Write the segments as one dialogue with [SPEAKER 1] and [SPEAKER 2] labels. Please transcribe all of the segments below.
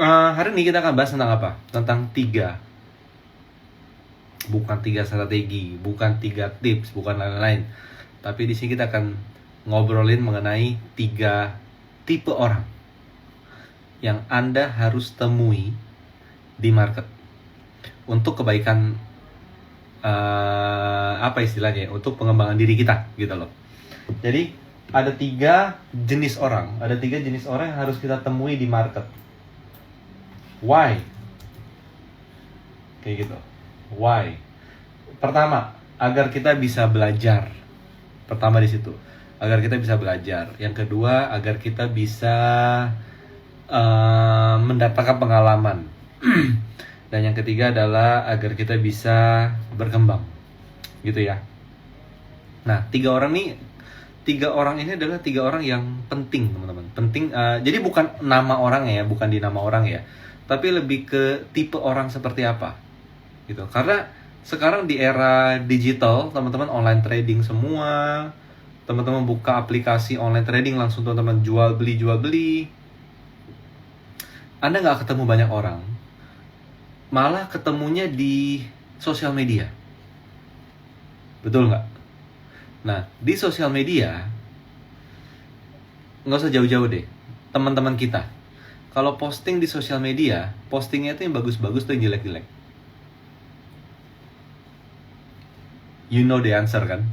[SPEAKER 1] Hari ini kita akan bahas tentang apa? Tentang bukan tiga strategi, bukan 3 tips, bukan lain-lain. Tapi di sini kita akan ngobrolin mengenai 3 tipe orang yang Anda harus temui di market untuk kebaikan, apa istilahnya? Untuk pengembangan diri kita, gitu loh. Jadi ada 3 jenis orang, yang harus kita temui di market. Why? Kayak gitu. Why? Pertama, agar kita bisa belajar. Pertama di situ, agar kita bisa belajar. Yang kedua, agar kita bisa mendapatkan pengalaman. Dan yang ketiga adalah agar kita bisa berkembang. Gitu ya. Nah, 3 orang ini adalah 3 orang yang penting, teman-teman. Penting. Jadi bukan nama orang ya, bukan di nama orang ya, tapi lebih ke tipe orang seperti apa, gitu. Karena sekarang di era digital, teman-teman online trading semua, teman-teman buka aplikasi online trading langsung teman-teman jual beli. Anda nggak ketemu banyak orang, malah ketemunya di sosial media, betul nggak? Nah, di sosial media nggak usah jauh-jauh deh, teman-teman kita. Kalau posting di sosial media, postingnya itu yang bagus-bagus tuh yang jelek-jelek. You know the answer kan?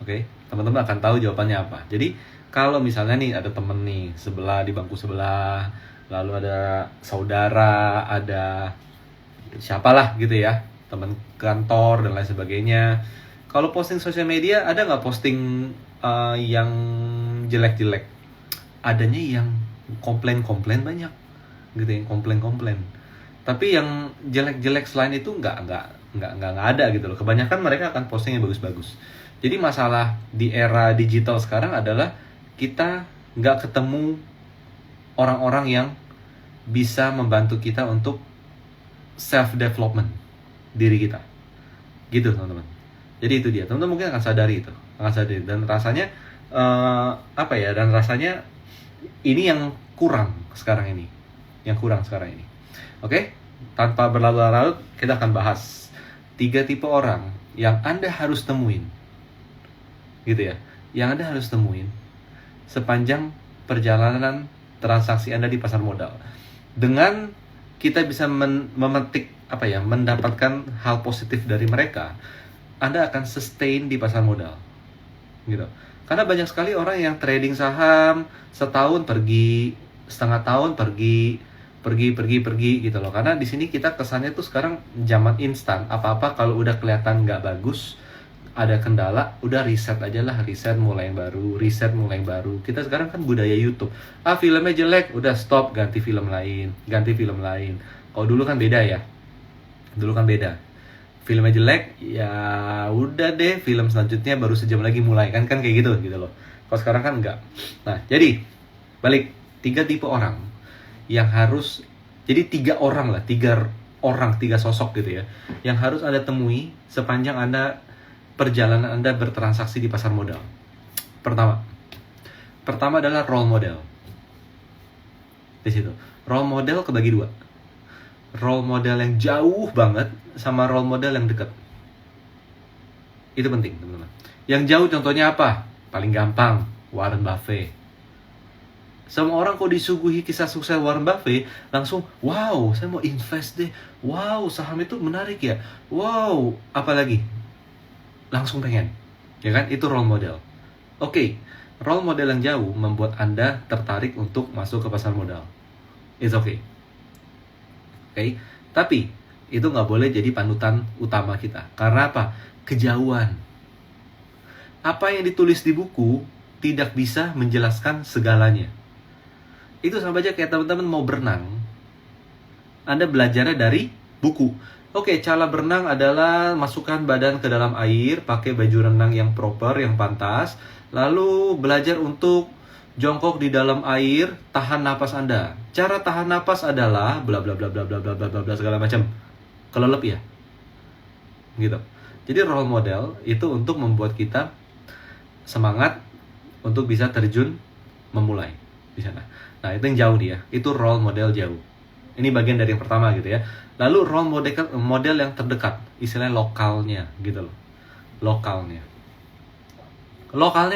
[SPEAKER 1] Oke, teman-teman akan tahu jawabannya apa. Jadi, kalau misalnya nih ada temen nih sebelah, di bangku sebelah, lalu ada saudara, ada siapalah gitu ya, teman kantor dan lain sebagainya. Kalau posting sosial media, ada nggak posting yang jelek-jelek? Adanya yang komplain banyak gitu ya, komplain. Tapi yang jelek-jelek selain itu nggak ada gitu loh. Kebanyakan mereka akan posting yang bagus-bagus. Jadi masalah di era digital sekarang adalah kita nggak ketemu orang-orang yang bisa membantu kita untuk self development diri kita, gitu teman-teman. Jadi itu dia, teman-teman mungkin akan sadari dan rasanya dan rasanya ini yang kurang sekarang ini. Oke, tanpa berlarut-larut, kita akan bahas 3 tipe orang yang Anda harus temuin, gitu ya, yang Anda harus temuin sepanjang perjalanan transaksi Anda di pasar modal. Dengan kita bisa memetik mendapatkan hal positif dari mereka, Anda akan sustain di pasar modal, gitu. Karena banyak sekali orang yang trading saham setahun pergi, setengah tahun pergi gitu loh. Karena di sini kita kesannya tuh sekarang zaman instan, apa-apa kalau udah kelihatan nggak bagus, ada kendala, udah riset mulai yang baru. Kita sekarang kan budaya YouTube. Filmnya jelek, udah stop, ganti film lain. Kalau dulu kan beda ya. Filmnya jelek, ya udah deh, film selanjutnya baru sejam lagi mulai, kan kayak gitu loh. Kalau sekarang kan enggak. Nah, jadi balik 3 tipe orang yang harus, jadi 3 sosok gitu ya, yang harus Anda temui sepanjang perjalanan Anda bertransaksi di pasar modal. Pertama adalah role model. Di situ, role model kebagi 2. Role model yang jauh banget sama role model yang dekat. Itu penting, teman-teman. Yang jauh contohnya apa? Paling gampang, Warren Buffett. Semua orang kok disuguhi kisah sukses Warren Buffett, langsung, wow, saya mau invest deh. Wow, saham itu menarik ya. Wow, apalagi? Langsung pengen. Ya kan? Itu role model. Oke, role model yang jauh membuat Anda tertarik untuk masuk ke pasar modal. It's okay. Oke, tapi itu nggak boleh jadi panutan utama kita. Karena apa? Kejauhan. Apa yang ditulis di buku tidak bisa menjelaskan segalanya. Itu sama aja kayak teman-teman mau berenang, Anda belajarnya dari buku. Oke, cara berenang adalah masukkan badan ke dalam air, pakai baju renang yang proper, yang pantas, lalu belajar untuk jongkok di dalam air, tahan napas Anda. Cara tahan napas adalah bla bla bla bla bla bla bla bla segala macam. Kelelep ya. Gitu. Jadi role model itu untuk membuat kita semangat untuk bisa terjun memulai di sana. Nah, itu yang jauh dia. Itu role model jauh. Ini bagian dari yang pertama gitu ya. Lalu role model yang terdekat, istilahnya lokalnya gitu loh. Lokalnya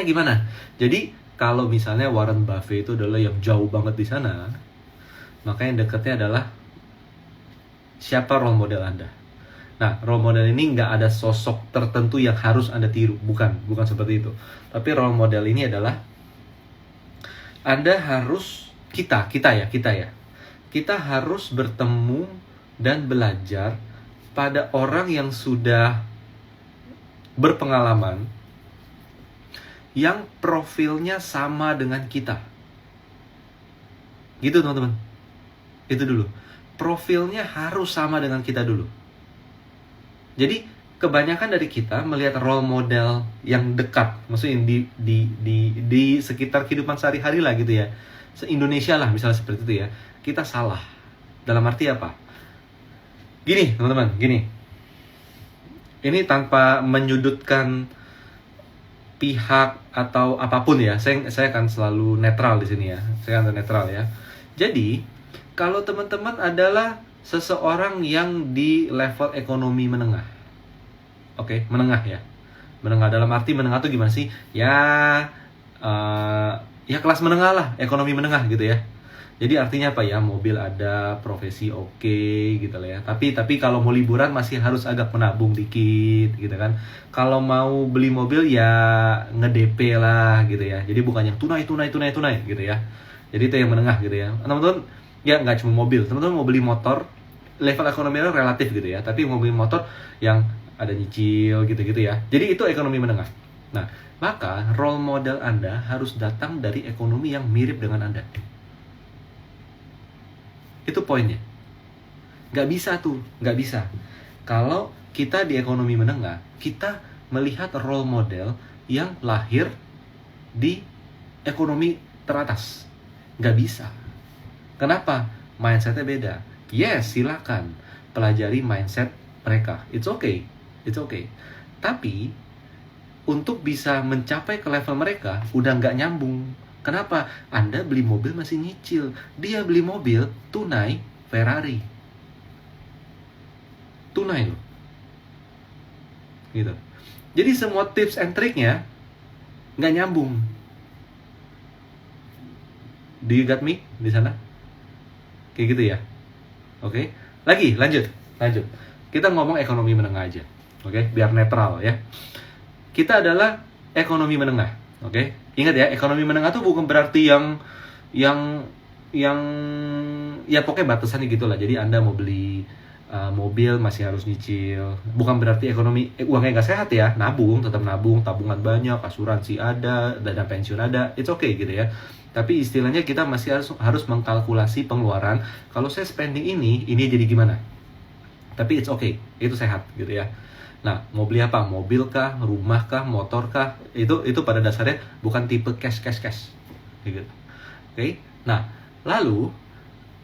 [SPEAKER 1] gimana? Jadi kalau misalnya Warren Buffett itu adalah yang jauh banget di sana, maka yang dekatnya adalah siapa role model Anda. Nah, role model ini nggak ada sosok tertentu yang harus Anda tiru, bukan seperti itu. Tapi role model ini adalah Anda harus kita harus bertemu dan belajar pada orang yang sudah berpengalaman, yang profilnya sama dengan kita. Gitu teman-teman. Itu dulu. Profilnya harus sama dengan kita dulu. Jadi kebanyakan dari kita melihat role model yang dekat, maksudnya di sekitar kehidupan sehari-hari lah gitu ya. Se-Indonesia lah misalnya seperti itu ya. Kita salah. Dalam arti apa? Gini teman-teman, gini. Ini tanpa menyudutkan pihak atau apapun ya. Saya akan selalu netral di sini ya. Saya akan netral ya. Jadi, kalau teman-teman adalah seseorang yang di level ekonomi menengah. Oke, menengah ya. Menengah dalam arti menengah tuh gimana sih? Ya kelas menengah lah, ekonomi menengah gitu ya. Jadi artinya apa ya? Mobil ada, profesi oke, gitu lah ya. Tapi kalau mau liburan masih harus agak menabung dikit gitu kan. Kalau mau beli mobil ya nge-DP lah gitu ya. Jadi bukan yang tunai gitu ya. Jadi itu yang menengah gitu ya. Teman-teman, ya nggak cuma mobil. Teman-teman mau beli motor, level ekonominya relatif gitu ya. Tapi mau beli motor yang ada nyicil gitu-gitu ya. Jadi itu ekonomi menengah. Nah, maka role model Anda harus datang dari ekonomi yang mirip dengan Anda. Itu poinnya. Nggak bisa. Kalau kita di ekonomi menengah, kita melihat role model yang lahir di ekonomi teratas. Nggak bisa. Kenapa? Mindsetnya beda. Yes, silakan pelajari mindset mereka. It's okay. Tapi untuk bisa mencapai ke level mereka udah nggak nyambung. Kenapa? Anda beli mobil masih nyicil, dia beli mobil tunai Ferrari. Tunai loh. Gitu. Jadi semua tips and triknya nggak nyambung. Do you got me di sana? Kayak gitu ya. Oke. Lanjut. Kita ngomong ekonomi menengah aja. Oke, biar netral ya. Kita adalah ekonomi menengah. Oke. Ingat ya, ekonomi menengah tuh bukan berarti yang ya pokoknya batasannya gitulah. Jadi Anda mau beli mobil masih harus nyicil. Bukan berarti ekonomi uangnya nggak sehat ya. Tetap nabung, tabungan banyak, asuransi ada, dana pensiun ada. It's okay gitu ya. Tapi istilahnya kita masih harus mengkalkulasi pengeluaran. Kalau saya spending ini jadi gimana? Tapi it's okay, itu sehat gitu ya. Nah, mau beli apa? Mobil kah, rumah kah, motor kah? Itu pada dasarnya bukan tipe cash. Gitu. Oke. Nah, lalu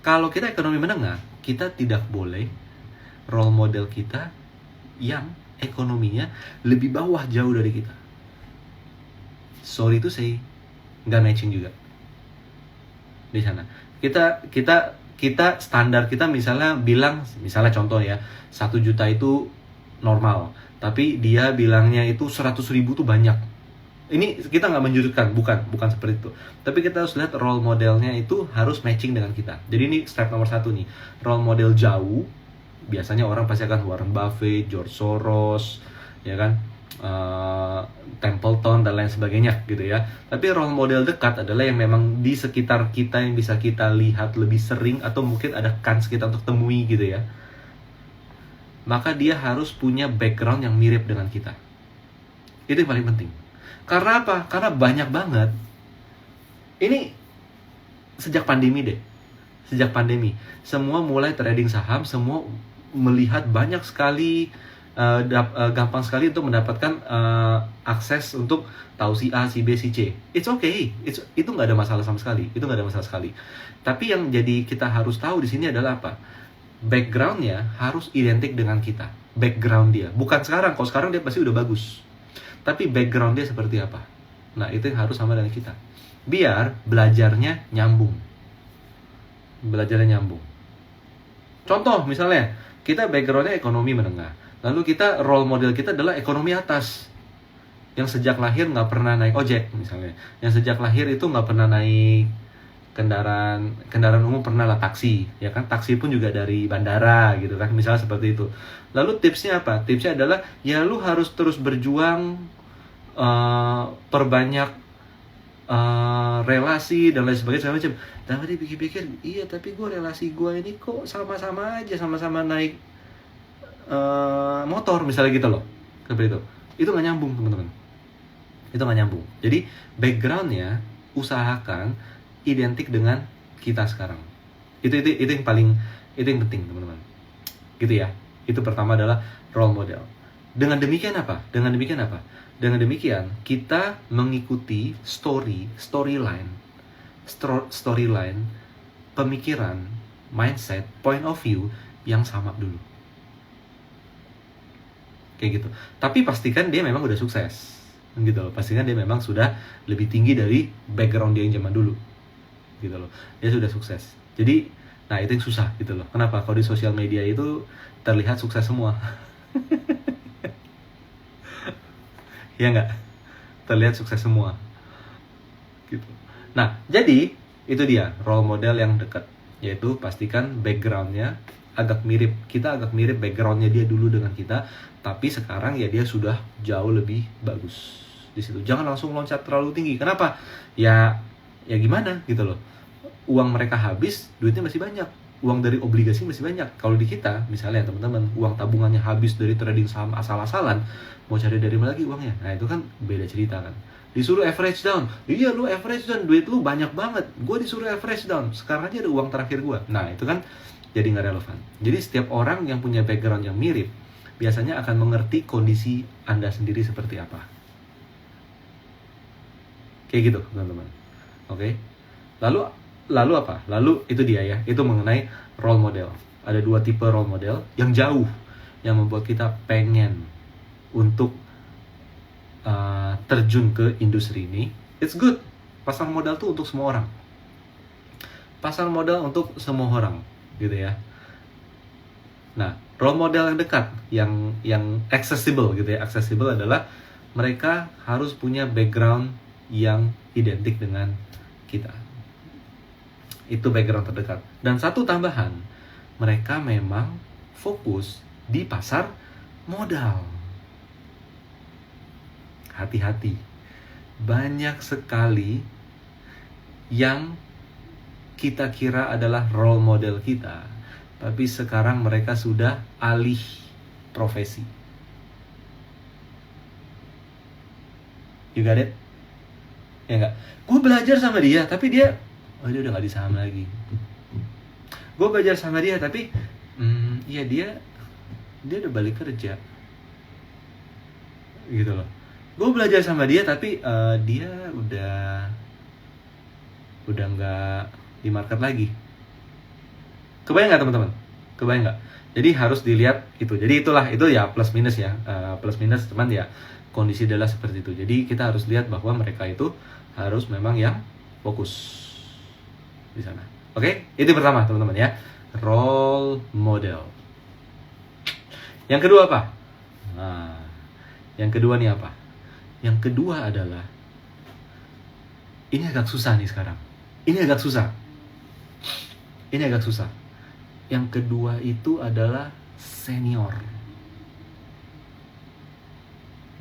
[SPEAKER 1] kalau kita ekonomi menengah, kita tidak boleh role model kita yang ekonominya lebih bawah jauh dari kita. Sorry to say, nggak matching juga di sana. Kita standar kita misalnya contoh ya, 1 juta itu normal, tapi dia bilangnya itu 100.000 tuh banyak. Ini kita nggak menjurutkan, bukan seperti itu. Tapi kita harus lihat role modelnya itu harus matching dengan kita. Jadi ini step nomor 1 nih, role model jauh. Biasanya orang pasti akan Warren Buffett, George Soros, ya kan, Templeton dan lain sebagainya gitu ya. Tapi role model dekat adalah yang memang di sekitar kita yang bisa kita lihat lebih sering atau mungkin ada kans kita untuk temui gitu ya. Maka dia harus punya background yang mirip dengan kita. Itu yang paling penting. Karena apa? Karena banyak banget. Ini sejak pandemi deh. Semua mulai trading saham, semua melihat banyak sekali, gampang sekali untuk mendapatkan akses untuk tahu si A, si B, si C. It's okay. Itu nggak ada masalah sama sekali. Tapi yang jadi kita harus tahu di sini adalah apa? Backgroundnya harus identik dengan kita. Background dia, bukan sekarang. Kalau sekarang dia pasti udah bagus, tapi background dia seperti apa. Nah, itu yang harus sama dengan kita, biar belajarnya nyambung. Contoh misalnya, kita backgroundnya ekonomi menengah, lalu kita role model kita adalah ekonomi atas, yang sejak lahir nggak pernah naik ojek misalnya, yang sejak lahir itu nggak pernah naik kendaraan umum, pernah lah taksi, ya kan, taksi pun juga dari bandara gitu kan, misalnya seperti itu. Lalu tipsnya apa? Tipsnya adalah ya lu harus terus berjuang, perbanyak relasi dan lain sebagainya segala macam. Dan dia pikir-pikir, iya tapi gue relasi gue ini kok sama-sama aja, sama-sama naik motor misalnya gitu loh, seperti itu nggak nyambung teman-teman, itu nggak nyambung. Jadi backgroundnya usahakan identik dengan kita sekarang. Itu yang paling, itu yang penting teman-teman, gitu ya. Itu pertama adalah role model. Dengan demikian kita mengikuti storyline, pemikiran, mindset, point of view yang sama dulu, kayak gitu. Tapi pastikan dia memang udah sukses, gitu loh. Pastikan dia memang sudah lebih tinggi dari background dia yang zaman dulu, gitu loh. Dia sudah sukses. Jadi, nah itu yang susah, gitu loh. Kenapa? Kalau di sosial media itu terlihat sukses semua. Ya nggak? Terlihat sukses semua, gitu. Nah, jadi itu dia role model yang dekat, yaitu pastikan backgroundnya agak mirip. Kita agak mirip backgroundnya dia dulu dengan kita, tapi sekarang ya dia sudah jauh lebih bagus di situ. Jangan langsung loncat terlalu tinggi. Kenapa? Ya gimana gitu loh. Uang mereka habis, duitnya masih banyak. Uang dari obligasi masih banyak. Kalau di kita, misalnya teman-teman, uang tabungannya habis dari trading saham asal-asalan, mau cari dari mana lagi uangnya? Nah itu kan beda cerita kan. Disuruh average down, iya lu average down, duit lu banyak banget. Gue disuruh average down, sekarang aja ada uang terakhir gue. Nah itu kan jadi nggak relevan. Jadi setiap orang yang punya background yang mirip, biasanya akan mengerti kondisi Anda sendiri seperti apa. Kayak gitu teman-teman. Oke. Lalu apa? Lalu itu dia ya, itu mengenai role model. Ada 2 tipe role model yang jauh, yang membuat kita pengen untuk terjun ke industri ini. It's good. Pasar modal tuh untuk semua orang. Pasar modal untuk semua orang, gitu ya. Nah, role model yang dekat, yang accessible gitu ya. Accessible adalah mereka harus punya background yang identik dengan kita. Itu background terdekat. Dan satu tambahan, mereka memang fokus di pasar modal. Hati-hati, banyak sekali yang kita kira adalah role model kita, tapi sekarang mereka sudah alih profesi. You got it? Ya enggak? Gue belajar sama dia, tapi dia udah gak di saham lagi. Gue belajar sama dia, tapi iya dia udah balik kerja, gitu loh. Gue belajar sama dia, tapi dia udah nggak di market lagi. Kebayang nggak teman-teman? Kebayang nggak? Jadi harus dilihat itu. Jadi itu ya plus minus ya, plus minus, cuman ya kondisi adalah seperti itu. Jadi kita harus lihat bahwa mereka itu harus memang yang fokus di sana. Oke? Itu pertama teman-teman ya, role model. Yang kedua apa? Nah, yang kedua nih apa? Yang kedua adalah, ini agak susah nih sekarang. Ini agak susah. Yang kedua itu adalah senior.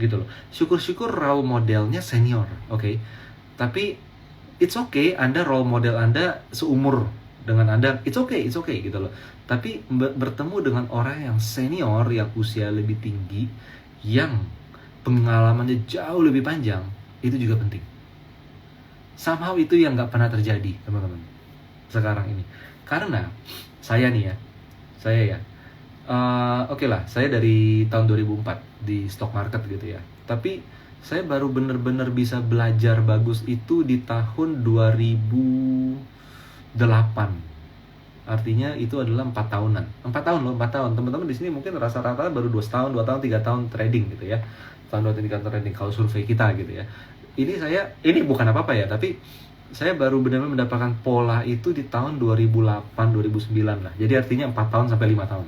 [SPEAKER 1] Gitu loh. Syukur-syukur role modelnya senior, oke? Tapi it's okay, Anda role model Anda seumur dengan Anda, it's okay gitu loh. Tapi bertemu dengan orang yang senior, yang usia lebih tinggi, yang pengalamannya jauh lebih panjang, itu juga penting. Somehow itu yang gak pernah terjadi teman-teman sekarang ini. Karena saya oke lah, saya dari tahun 2004 di stock market gitu ya. Tapi saya baru bener-bener bisa belajar bagus itu di tahun 2008. Artinya itu adalah 4 tahunan. 4 tahun. Teman-teman di sini mungkin rata-rata baru 2 tahun, 3 tahun trading gitu ya. Tahun 2 tahun trading kalau survei kita gitu ya. Ini bukan apa-apa ya, tapi saya baru benar-benar mendapatkan pola itu di tahun 2008 2009 lah. Jadi artinya 4 tahun sampai 5 tahun.